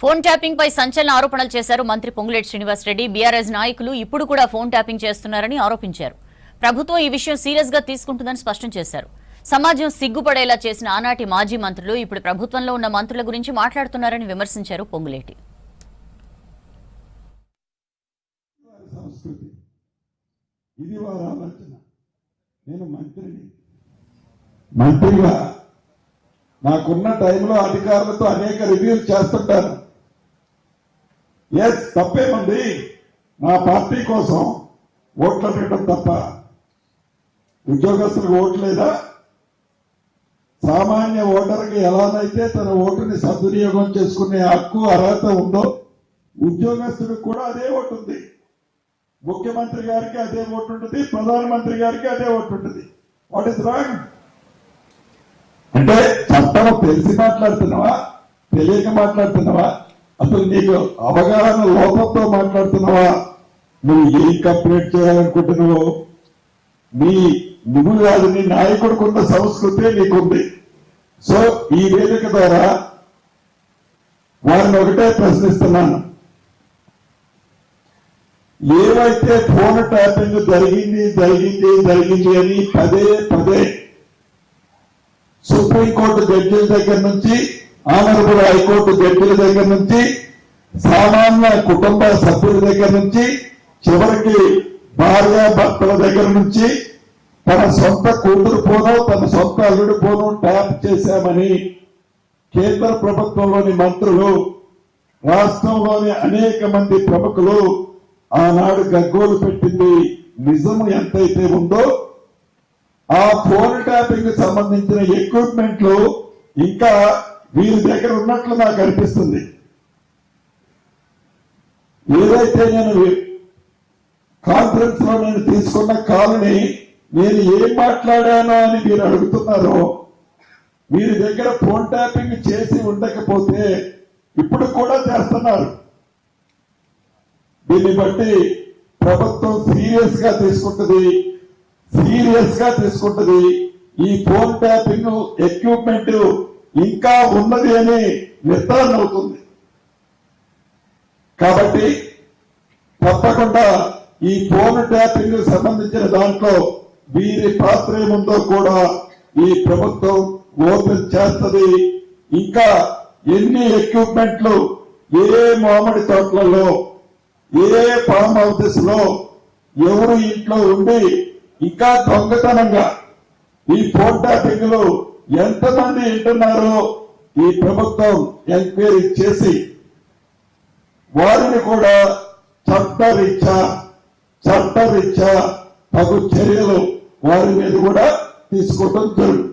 Phone tapping పై సంచలన ఆరోపణలు చేశారు మంత్రి పొంగులేటి శ్రీనివాస్ రెడ్డి. బీఆర్ఎస్ నాయకులు ఇప్పుడు కూడా ఫోన్ ట్యాపింగ్ చేస్తున్నారని ఆరోపించారు. ప్రభుత్వం ఈ విషయం సీరియస్ గా తీసుకుంటుందని స్పష్టం చేశారు. సమాజం సిగ్గుపడేలా చేసిన ఆనాటి మాజీ మంత్రులు ఇప్పుడు ప్రభుత్వంలో ఉన్న మంత్రుల గురించి మాట్లాడుతున్నారని విమర్శించారు పొంగులేటి. మంత్రిగా నాకున్న టైంలో అధికారులతో అనేక రివ్యూలు చేస్తుంటాను. ఎస్, తప్పేముంది? నా పార్టీ కోసం ఓట్లు పెట్టడం తప్ప ఉద్యోగస్తులకు ఓటు లేదా? సామాన్య ఓటర్కి ఎలానైతే తన ఓటుని సద్వినియోగం చేసుకునే హక్కు అర్హత ఉందో ఉద్యోగస్తులకు కూడా అదే ఓటు ఉంది. ముఖ్యమంత్రి గారికి అదే ఓటు ఉంటుంది, ప్రధానమంత్రి గారికి అదే ఓటు ఉంటుంది. What is wrong? అంటే చట్టం తెలిసి మాట్లాడుతున్నావా, తెలియక మాట్లాడుతున్నావా, అసలు నీకు అవగాహన లోపంతో మాట్లాడుతున్నావా? నువ్వు ఏం కంప్లైంట్ చేయాలనుకుంటున్నావు? నువ్వు కాదు, నీ నాయకుడికున్న సంస్కృతే నీకుంది. సో ఈ వేదిక ద్వారా వారిని ఒకటే ప్రశ్నిస్తున్నాను. ఏవైతే ఫోన్ ట్యాపింగ్ జరిగింది అని పదే పదే సుప్రీంకోర్టు జడ్జిల దగ్గర నుంచి, ఆనరబుల్ హైకోర్టు జడ్జిల దగ్గర నుంచి, సామాన్య కుటుంబ సభ్యుల దగ్గర నుంచి, చివరికి భార్యాభర్తల దగ్గర నుంచి తన సొంత కూతురు పోను, తన సొంత అల్లుడి పోను ట్యాప్ చేశామని కేంద్ర ప్రభుత్వంలోని మంత్రులు, రాష్ట్రంలోని అనేక మంది ప్రముఖులు ఆనాడు గగ్గోలు పెట్టింది నిజం ఎంతైతే ఉందో ఆ ఫోన్ ట్యాపింగ్ సంబంధించిన ఎక్విప్మెంట్లు ఇంకా వీరి దగ్గర ఉన్నట్లు నాకు అనిపిస్తుంది. ఏదైతే నేను కాన్ఫరెన్స్ లో నేను తీసుకున్న కాల్ని నేను ఏం మాట్లాడానో అని మీరు అడుగుతున్నారో, వీరి దగ్గర ఫోన్ ట్యాపింగ్ చేసి ఉండకపోతే ఇప్పుడు కూడా చేస్తున్నారు. దీన్ని బట్టి ప్రభుత్వం సీరియస్ గా తీసుకుంటుంది. ఈ ఫోన్ ట్యాపింగ్ ఎక్విప్మెంట్ ఇంకా ఉన్నది అని నిర్ధారణ అవుతుంది. కాబట్టి తప్పకుండా ఈ ఫోన్ ట్యాపింగ్ సంబంధించిన దాంట్లో వీరి పాత్ర ఏముందో కూడా ఈ ప్రభుత్వం ఓపెన్ చేస్తుంది. ఇంకా ఎన్ని ఎక్విప్మెంట్లు ఏ మామిడి తోటలలో, ఏ ఫామ్ హౌసెస్ లో ఎవరు ఇంట్లో ఉండి ఇంకా దొంగతనంగా ఈ ఫోన్ ట్యాపింగ్ లో ఎంతమంది వింటున్నారో ఈ ప్రభుత్వం ఎంక్వైరీ చేసి వారిని కూడా చట్టరీత్యా తగు చర్యలు వారి మీద కూడా తీసుకోవడం జరుగుతుంది.